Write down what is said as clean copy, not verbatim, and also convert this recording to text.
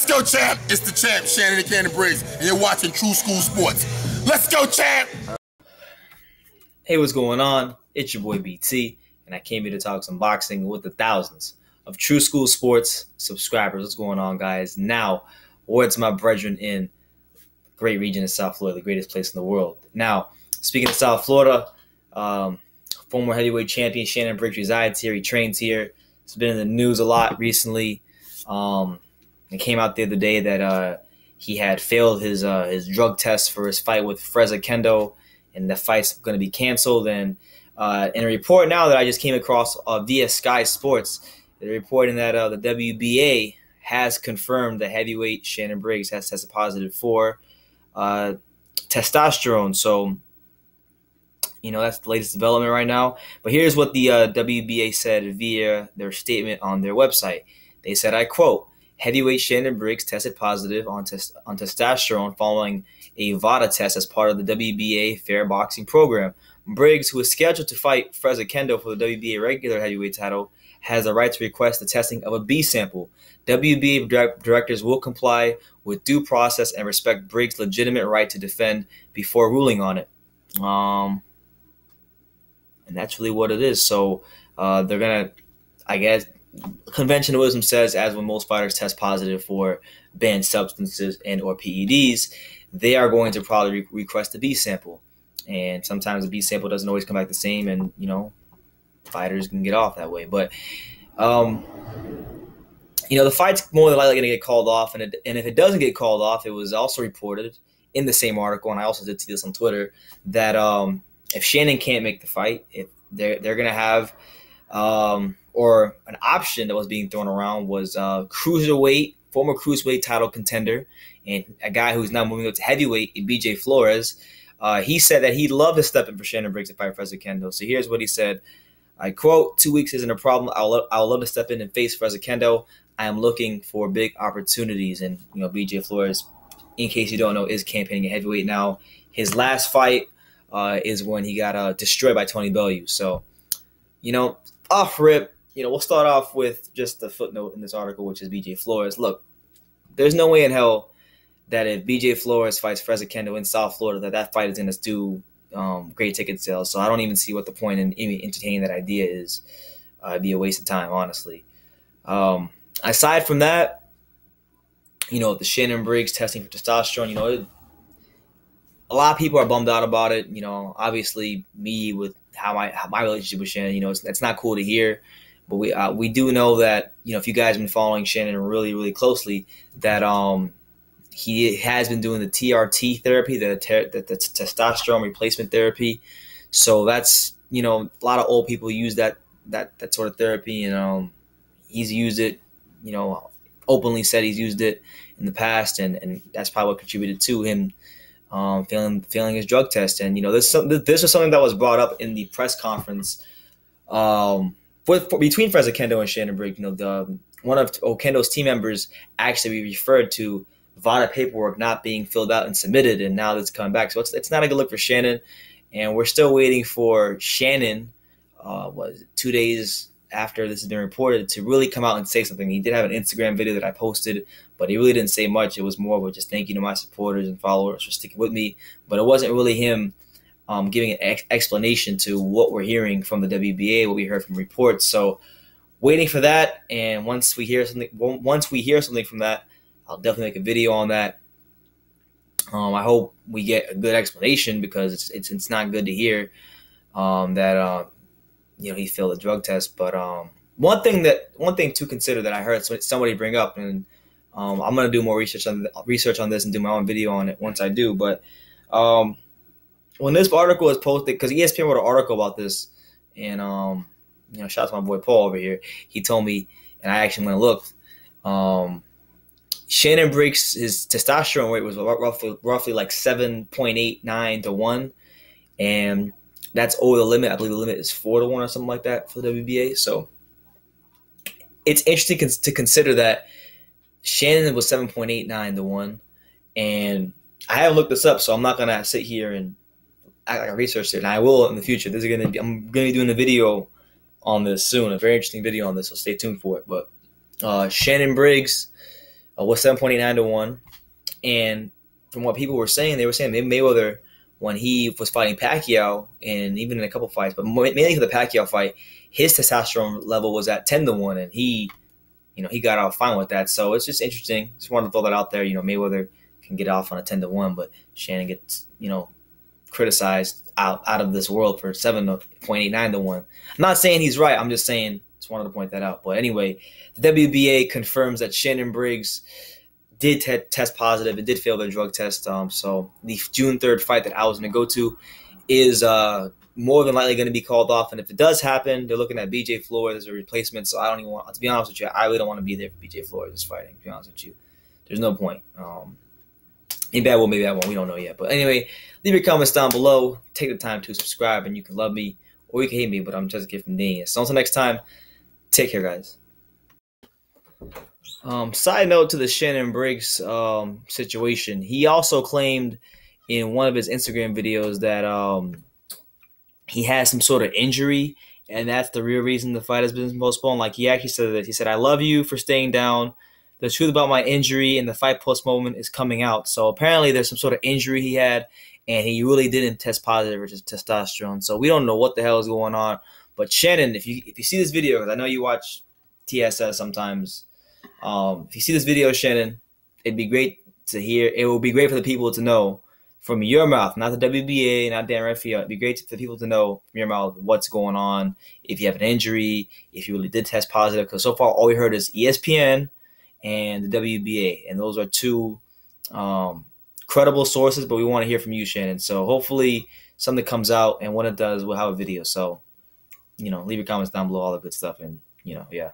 Let's go, champ. It's the champ, Shannon Briggs, and you're watching True School Sports. Let's go, champ. Hey, what's going on? It's your boy BT, and I came here to talk some boxing with the thousands of True School Sports subscribers. What's going on, guys? Now, word to my brethren in the great region of South Florida, the greatest place in the world. Now, speaking of South Florida, former heavyweight champion Shannon Briggs resides here. He trains here. It's been in the news a lot recently. It came out the other day that he had failed his drug test for his fight with Fres Oquendo, and the fight's going to be canceled. And in a report now that I just came across via Sky Sports, they're reporting that the WBA has confirmed that heavyweight Shannon Briggs has tested positive for testosterone. So, that's the latest development right now. But here's what the WBA said via their statement on their website. They said, I quote, heavyweight Shannon Briggs tested positive on testosterone following a Vada test as part of the WBA fair boxing program. Briggs, who is scheduled to fight Fres Oquendo for the WBA regular heavyweight title, has the right to request the testing of a B sample. WBA directors will comply with due process and respect Briggs' legitimate right to defend before ruling on it. And that's really what it is. So they're going to, I guess, conventional wisdom says, as when most fighters test positive for banned substances and or PEDs, they are going to probably request a B sample. And sometimes the B sample doesn't always come back the same, and, fighters can get off that way. But, the fight's more than likely going to get called off. And if it doesn't get called off, it was also reported in the same article, and I also did see this on Twitter, that if Shannon can't make the fight, if they're going to have or an option that was being thrown around was former cruiserweight title contender and a guy who's now moving up to heavyweight, BJ Flores. He said that he'd love to step in for Shannon Briggs to fight Fres Oquendo. So here's what he said. I quote, 2 weeks isn't a problem. I'll love to step in and face Fres Oquendo. I am looking for big opportunities. And, BJ Flores, in case you don't know, is campaigning at heavyweight now. His last fight is when he got destroyed by Tony Bellew. So, off rip, we'll start off with just the footnote in this article, which is BJ Flores. Look, there's no way in hell that if BJ Flores fights Fres Oquendo in South Florida, that fight is going to do great ticket sales. So I don't even see what the point in entertaining that idea is. It'd be a waste of time, honestly. Aside from that, the Shannon Briggs testing for testosterone, a lot of people are bummed out about it. Obviously me with how my relationship with Shannon, it's not cool to hear. But we do know that, if you guys have been following Shannon really, really closely, that he has been doing the TRT therapy, the testosterone replacement therapy. So that's, a lot of old people use that sort of therapy. And he's used it, openly said he's used it in the past. And that's probably what contributed to him failing his drug test. And, this was something that was brought up in the press conference between Fres Oquendo and Shannon Briggs. One of Oquendo's team members actually referred to Vada paperwork not being filled out and submitted, and now it's coming back. So it's not a good look for Shannon, and we're still waiting for Shannon, 2 days after this has been reported, to really come out and say something. He did have an Instagram video that I posted, but he really didn't say much. It was more of just thank you to my supporters and followers for sticking with me, but it wasn't really him giving an explanation to what we're hearing from the WBA, what we heard from reports. So waiting for that, and once we hear something from that, I'll definitely make a video on that. I hope we get a good explanation, because it's not good to hear that he failed a drug test. But one thing to consider that I heard somebody bring up, and I'm gonna do more research on this and do my own video on it once I do. But when this article was posted, because ESPN wrote an article about this, and shout out to my boy Paul over here. He told me, and I actually went and looked. Shannon Briggs, his testosterone rate was roughly like 7.89 to 1, and that's over the limit. I believe the limit is 4 to 1 or something like that for the WBA. So it's interesting to consider that Shannon was 7.89 to 1, and I haven't looked this up, so I'm not gonna sit here and act like I researched it, and I will in the future. I'm gonna be doing a video on this soon, a very interesting video on this, so stay tuned for it. But Shannon Briggs, was 7.89 to 1. And from what people were saying, they were saying Mayweather, when he was fighting Pacquiao, and even in a couple fights, but mainly for the Pacquiao fight, his testosterone level was at 10 to 1, and he got out fine with that. So it's just interesting. Just wanted to throw that out there. Mayweather can get off on a 10 to 1, but Shannon gets, criticized out of this world for 7.89 to 1. I'm not saying he's right. I'm just saying, just wanted to point that out. But anyway, the WBA confirms that Shannon Briggs did test positive. It did fail their drug test. So the June 3rd fight that I was going to go to is more than likely going to be called off. And if it does happen, they're looking at BJ Flores as a replacement. So I don't even want, to be honest with you, I really don't want to be there for BJ Flores fighting, to be honest with you. There's no point. Maybe I will, maybe I won't. We don't know yet. But anyway, leave your comments down below. Take the time to subscribe, and you can love me or you can hate me, but I'm just a kid from Daniel. So until next time, take care, guys. Side note to the Shannon Briggs situation, he also claimed in one of his Instagram videos that he had some sort of injury, and that's the real reason the fight has been postponed. Like, he actually said that. He said, "I love you for staying down. The truth about my injury and the fight postponement is coming out." So apparently there's some sort of injury he had, and he really didn't test positive for his testosterone. So we don't know what the hell is going on. But Shannon, if you see this video, because I know you watch TSS sometimes, if you see this video, Shannon, it'd be great to hear. It will be great for the people to know from your mouth, not the WBA, not Dan Rafael. It'd be great for the people to know from your mouth what's going on, if you have an injury, if you really did test positive. Because so far all we heard is ESPN and the WBA, and those are two credible sources, but we want to hear from you, Shannon. So hopefully something comes out, and when it does, we'll have a video. So, leave your comments down below, all the good stuff, and, yeah.